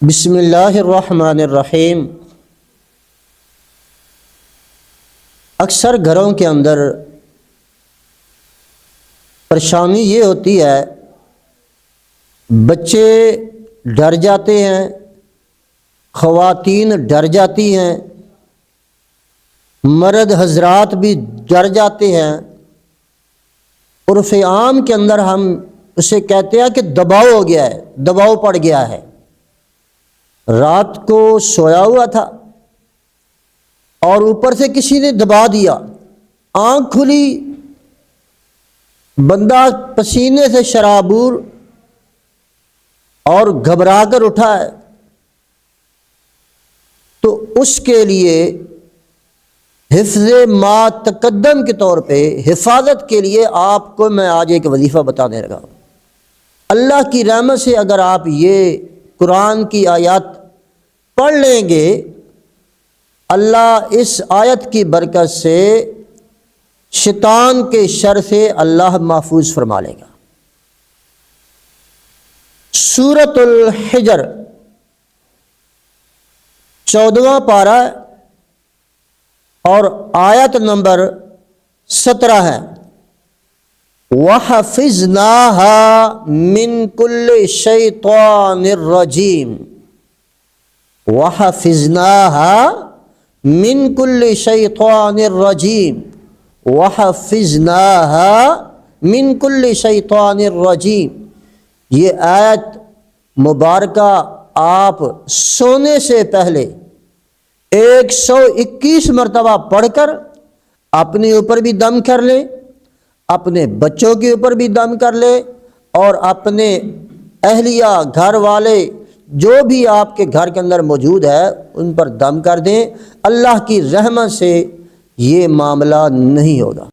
بسم اللہ الرحمن الرحیم۔ اکثر گھروں کے اندر پریشانی یہ ہوتی ہے، بچے ڈر جاتے ہیں، خواتین ڈر جاتی ہیں، مرد حضرات بھی ڈر جاتے ہیں۔ عرف عام کے اندر ہم اسے کہتے ہیں کہ دباؤ ہو گیا ہے، دباؤ پڑ گیا ہے۔ رات کو سویا ہوا تھا اور اوپر سے کسی نے دبا دیا، آنکھ کھلی، بندہ پسینے سے شرابور اور گھبرا کر اٹھا ہے، تو اس کے لیے حفظ ما تقدم کے طور پہ حفاظت کے لیے آپ کو میں آج ایک وظیفہ بتانے لگا۔ اللہ کی رحمت سے اگر آپ یہ قرآن کی آیات پڑھ لیں گے، اللہ اس آیت کی برکت سے شیطان کے شر سے اللہ محفوظ فرما لے گا۔ سورۃ الحجر 14واں پارہ اور آیت نمبر 17 ہے۔ وَحَفِظْنَاهَا مِن كُلِّ شَيْطَانٍ رَجِيمٍ وَحَفِظْنَاهَا مِن كُلِّ شَيْطَانٍ رَجِيمٍ وَحَفِظْنَاهَا مِن كُلِّ شَيْطَانٍ رَجِيمٍ۔ یہ آیت مبارکہ آپ سونے سے پہلے 121 مرتبہ پڑھ کر اپنے اوپر بھی دم کر لیں، اپنے بچوں کے اوپر بھی دم کر لیں، اور اپنے اہلیہ گھر والے جو بھی آپ کے گھر کے اندر موجود ہے ان پر دم کر دیں۔ اللہ کی رحمت سے یہ معاملہ نہیں ہوگا۔